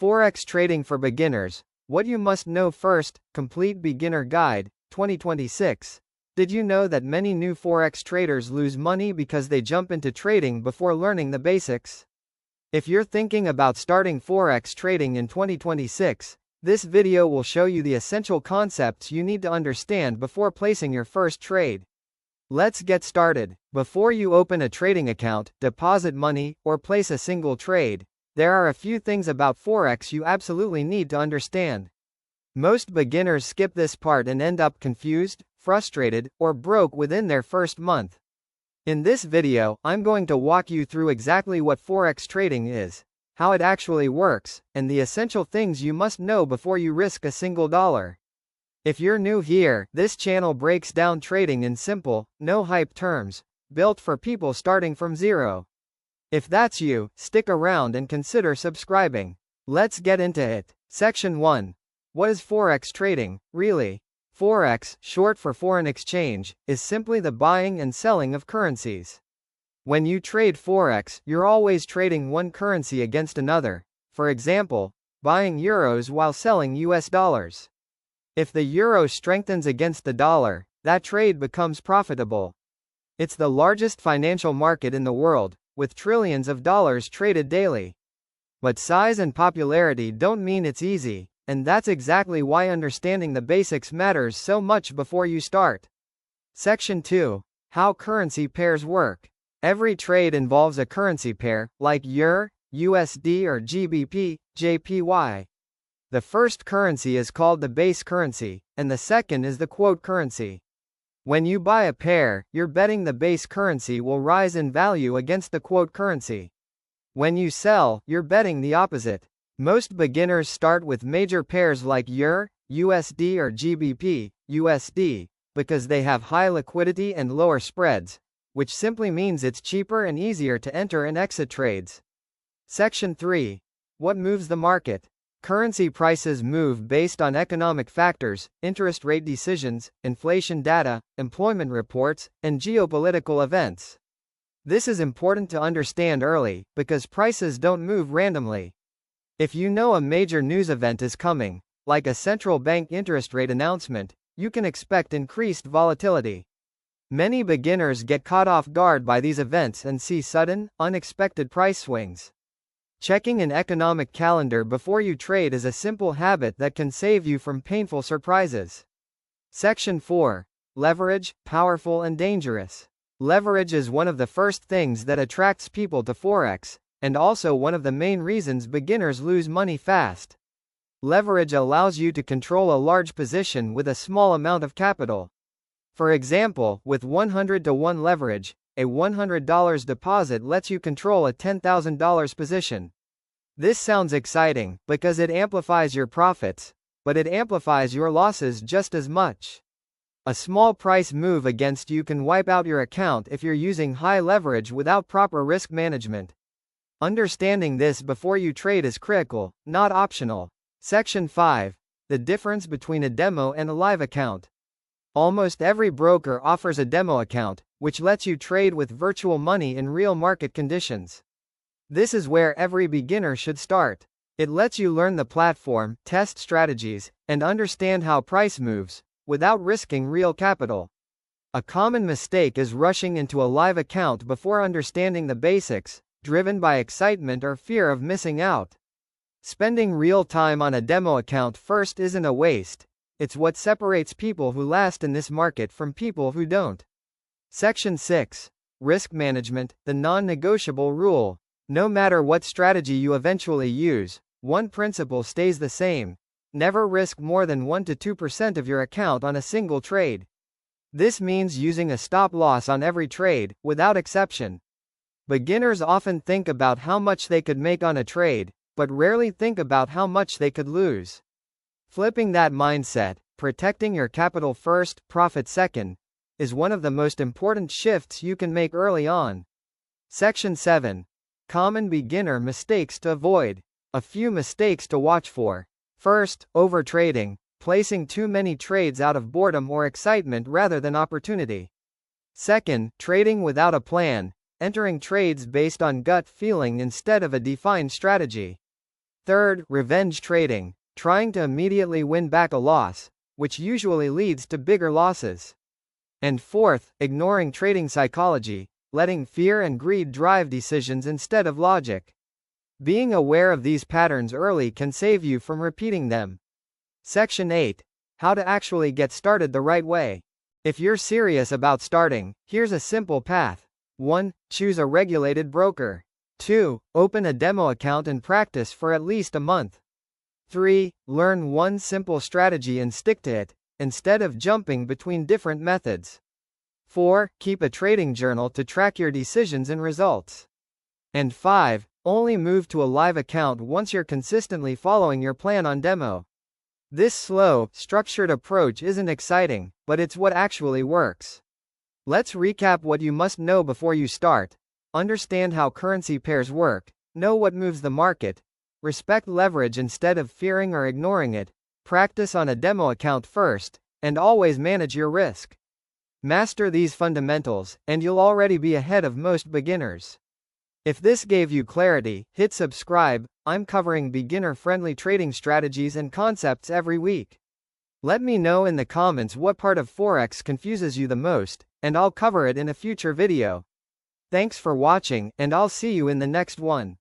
Forex Trading for Beginners. What you must know first. Complete Beginner Guide, 2026. Did you know that many new Forex traders lose money because they jump into trading before learning the basics? If you're thinking about starting Forex trading in 2026, this video will show you the essential concepts you need to understand before placing your first trade. Let's get started. Before you open a trading account, deposit money, or place a single trade, there are a few things about Forex you absolutely need to understand. Most beginners skip this part and end up confused, frustrated, or broke within their first month. In this video, I'm going to walk you through exactly what Forex trading is, how it actually works, and the essential things you must know before you risk a single dollar. If you're new here, this channel breaks down trading in simple, no-hype terms, built for people starting from zero. If that's you, stick around and consider subscribing. Let's get into it. Section 1. What is Forex trading, really? Forex, short for foreign exchange, is simply the buying and selling of currencies. When you trade Forex, you're always trading one currency against another, for example, buying euros while selling US dollars. If the euro strengthens against the dollar, that trade becomes profitable. It's the largest financial market in the world, with trillions of dollars traded daily. But size and popularity don't mean it's easy, and that's exactly why understanding the basics matters so much before you start. Section 2. How currency pairs work. Every trade involves a currency pair, like EUR, USD or GBP, JPY. The first currency is called the base currency, and the second is the quote currency. When you buy a pair, you're betting the base currency will rise in value against the quote currency. When you sell, you're betting the opposite. Most beginners start with major pairs like EUR, USD or GBP, USD, because they have high liquidity and lower spreads, which simply means it's cheaper and easier to enter and exit trades. Section 3. What moves the market? Currency prices move based on economic factors, interest rate decisions, inflation data, employment reports, and geopolitical events. This is important to understand early, because prices don't move randomly. If you know a major news event is coming, like a central bank interest rate announcement, you can expect increased volatility. Many beginners get caught off guard by these events and see sudden, unexpected price swings. Checking an economic calendar before you trade is a simple habit that can save you from painful surprises. Section 4. Leverage, powerful and dangerous. Leverage is one of the first things that attracts people to Forex, and also one of the main reasons beginners lose money fast. Leverage allows you to control a large position with a small amount of capital. For example, with 100-to-1 leverage, a $100 deposit lets you control a $10,000 position. This sounds exciting, because it amplifies your profits, but it amplifies your losses just as much. A small price move against you can wipe out your account if you're using high leverage without proper risk management. Understanding this before you trade is critical, not optional. Section 5. The difference between a demo and a live account. Almost every broker offers a demo account, which lets you trade with virtual money in real market conditions. This is where every beginner should start. It lets you learn the platform, test strategies, and understand how price moves, without risking real capital. A common mistake is rushing into a live account before understanding the basics, driven by excitement or fear of missing out. Spending real time on a demo account first isn't a waste. It's what separates people who last in this market from people who don't. Section 6. Risk management, the non-negotiable rule. No matter what strategy you eventually use, one principle stays the same. Never risk more than 1-2% of your account on a single trade. This means using a stop loss on every trade, without exception. Beginners often think about how much they could make on a trade, but rarely think about how much they could lose. Flipping that mindset, protecting your capital first, profit second, is one of the most important shifts you can make early on. Section 7. Common beginner mistakes to avoid. A few mistakes to watch for. First, overtrading, placing too many trades out of boredom or excitement rather than opportunity. Second, trading without a plan, entering trades based on gut feeling instead of a defined strategy. Third, revenge trading, trying to immediately win back a loss, which usually leads to bigger losses. And fourth, ignoring trading psychology, letting fear and greed drive decisions instead of logic. Being aware of these patterns early can save you from repeating them. Section 8. How to actually get started the right way. If you're serious about starting, here's a simple path. 1. Choose a regulated broker. 2. Open a demo account and practice for at least a month. 3. Learn one simple strategy and stick to it, instead of jumping between different methods. 4. Keep a trading journal to track your decisions and results. And 5. Only move to a live account once you're consistently following your plan on demo. This slow, structured approach isn't exciting, but it's what actually works. Let's recap what you must know before you start. Understand how currency pairs work, know what moves the market, respect leverage instead of fearing or ignoring it, practice on a demo account first, and always manage your risk. Master these fundamentals, and you'll already be ahead of most beginners. If this gave you clarity, hit subscribe. I'm covering beginner-friendly trading strategies and concepts every week. Let me know in the comments what part of Forex confuses you the most, and I'll cover it in a future video. Thanks for watching, and I'll see you in the next one.